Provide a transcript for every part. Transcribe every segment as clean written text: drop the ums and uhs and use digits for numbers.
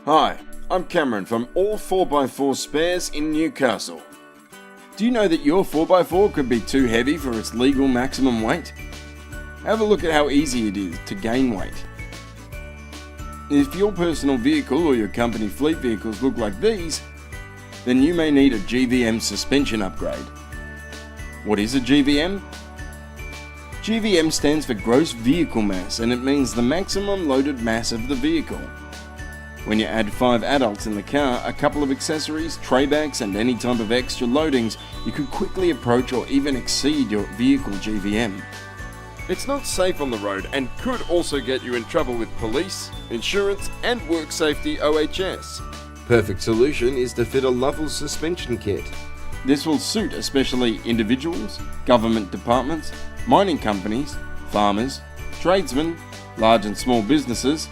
Hi, I'm Cameron from All 4x4 Spares in Newcastle. Do you know that your 4x4 could be too heavy for its legal maximum weight? Have a look at how easy it is to gain weight. If your personal vehicle or your company fleet vehicles look like these, then you may need a GVM suspension upgrade. What is a GVM? GVM stands for gross vehicle mass, and it means the maximum loaded mass of the vehicle. When you add 5 adults in the car, a couple of accessories, tray bags and any type of extra loadings, you could quickly approach or even exceed your vehicle GVM. It's not safe on the road and could also get you in trouble with police, insurance and work safety OHS. Perfect solution is to fit a Lovell suspension kit. This will suit especially individuals, government departments, mining companies, farmers, tradesmen, large and small businesses.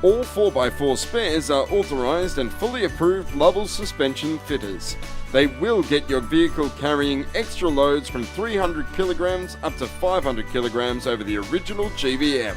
All 4x4 spares are authorised and fully approved Lovell suspension fitters. They will get your vehicle carrying extra loads from 300 kilograms up to 500 kilograms over the original GVM.